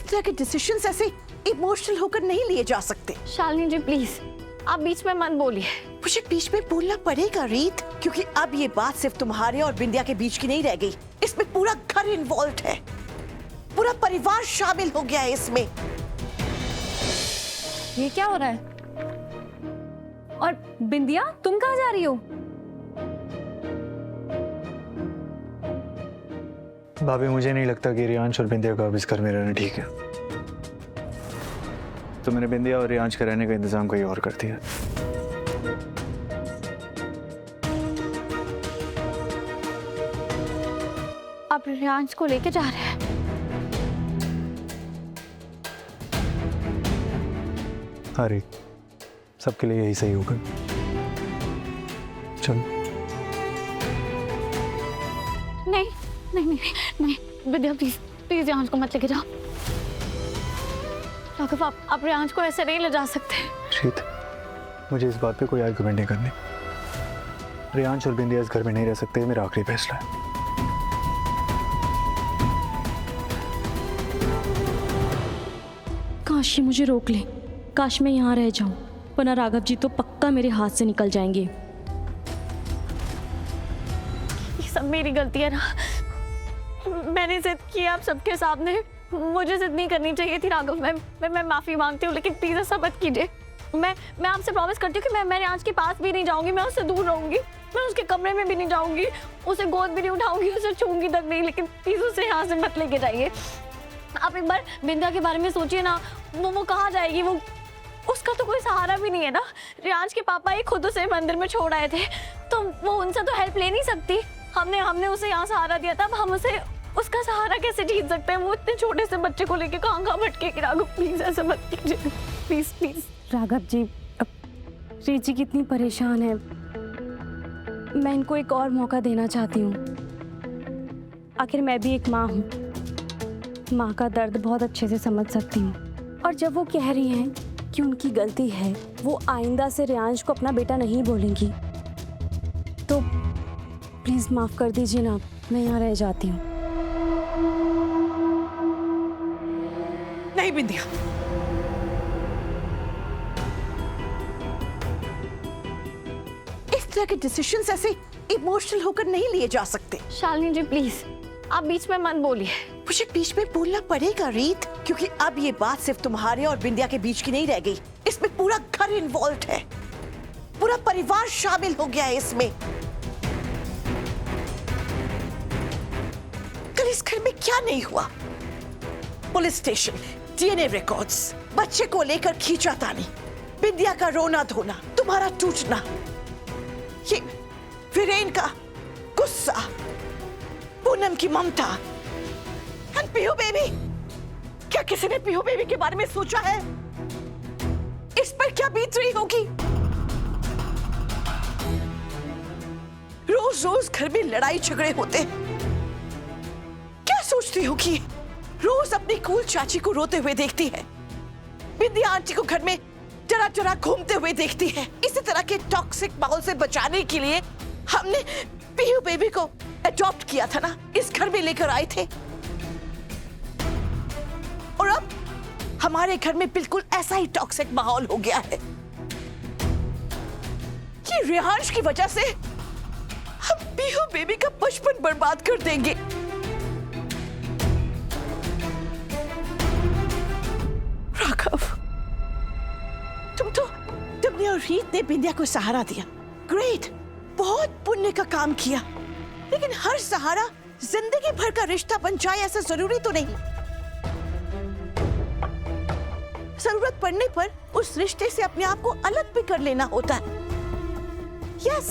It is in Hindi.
तरह के डिसीजंस ऐसे इमोशनल होकर नहीं लिए जा सकते। शालिनी जी प्लीज, आप बीच में मत बोलिए। मुझे बीच में बोलना पड़ेगा रीत, क्योंकि अब ये बात सिर्फ तुम्हारे और बिंदिया के बीच की नहीं रह गई। इसमें पूरा घर इन्वॉल्व है, पूरा परिवार शामिल हो गया है इसमें। ये क्या हो रहा है? और बिंदिया, तुम कहाँ जा रही हो? भाभी, मुझे नहीं लगता कि रियांश और बिंदिया का अब इस घर में रहना ठीक है, तो मैंने बिंदिया और रियांश के रहने का इंतजाम कहीं और कर दिया। आप रियांश को लेके जा रहे हैं? अरे सबके लिए यही सही होगा। चल। नहीं नहीं नहीं नहीं, विद्या प्लीज प्लीज रियांश को मत लेके जाओ। राघव, आप रियांश को ऐसे नहीं ले जा सकते। शीत, मुझे इस बात पे कोई आर्गुमेंट नहीं करनी। रियांश और बिंदिया इस घर में नहीं रह सकते, ये मेरा आखिरी फैसला है। काश ये मुझे रोक ले, काश मैं यहाँ रह जाऊं, वरना राघव जी तो पक्का मेरे हाथ से निकल जाएंगे। ये सब मेरी गलती है ना, मैंने जिद की आप सबके सामने। मुझे जिद नहीं करनी चाहिए थी राघव। मैं माफी मांगती हूँ, लेकिन प्लीज ऐसा मत कीजिए। मैं आपसे प्रॉमिस करती हूँ कि मैं रियांश के पास भी नहीं जाऊंगी, मैं उससे दूर रहूंगी, मैं उसके कमरे में भी नहीं जाऊंगी, उसे गोद भी नहीं उठाऊंगी, उसे छूंगी तक नहीं, लेकिन प्लीज उसे यहाँ से मत लेके जाइए। आप एक बार बिंदिया के बारे में सोचिए ना, वो कहाँ जाएगी? वो उसका तो कोई सहारा भी नहीं है ना। रियांश के पापा ही खुद उसे मंदिर में छोड़ आए थे, तो वो उनसे तो हेल्प ले नहीं सकती। हमने उसे यहाँ सहारा दिया था, अब हम उसे उसका सहारा कैसे जीत सकते हैं? वो इतने छोटे से बच्चे को लेके कहाँ भटके। राघव प्लीज ऐसा मत कीजिए, प्लीज प्लीज। राघव जी, अब रीत जी कितनी परेशान है, मैं इनको एक और मौका देना चाहती हूँ। आखिर मैं भी एक माँ हूँ, माँ का दर्द बहुत अच्छे से समझ सकती हूँ। और जब वो कह रही हैं कि उनकी गलती है, वो आइंदा से रियांश को अपना बेटा नहीं बोलेंगी, तो प्लीज माफ कर दीजिए ना, मैं यहाँ रह जाती हूँ। नहीं बिंदिया, इस तरह के डिसीजंस ऐसे इमोशनल होकर नहीं लिए जा सकते। शालिनी जी प्लीज, आप बीच में मत बोलिए। मुझे बीच में बोलना पड़ेगा रीत, क्योंकि अब ये बात सिर्फ तुम्हारे और बिंदिया के बीच की नहीं रह गई। इसमें पूरा घर इन्वॉल्व है, पूरा परिवार शामिल हो गया है इसमें। कल इस घर में क्या नहीं हुआ? पुलिस स्टेशन, डीएनए रिकॉर्ड्स, बच्चे को लेकर खींचातानी, बिंदिया का रोना धोना, तुम्हारा टूटना, ये वीरेन का गुस्सा, पूनम की ममता, एंड पीहू बेबी। क्या किसी ने पीहू बेबी के बारे में सोचा है? इस पर क्या बीत रही होगी? रोज रोज घर में लड़ाई झगड़े होते हैं, क्या सोचती होगी? रोज अपनी कूल चाची को रोते हुए देखती है, बिंदिया आंटी को घर में डरा डरा घूमते हुए देखती है। इसी तरह के टॉक्सिक माहौल से बचाने के लिए हमने पीहू बेबी को अडॉप्ट किया था ना, इस घर में लेकर आए थे। और अब हमारे घर में बिल्कुल ऐसा ही टॉक्सिक माहौल हो गया है। ये रियांश की वजह से हम पीहू बेबी का बचपन बर्बाद कर देंगे। राघव, तुमने और रीत ने बिंदिया को सहारा दिया, ग्रेट, बहुत पुण्य का काम किया, लेकिन हर सहारा जिंदगी भर का रिश्ता बन जाए ऐसा जरूरी तो नहीं। जरूरत पड़ने पर उस रिश्ते से अपने आप को अलग भी कर लेना होता है। यस,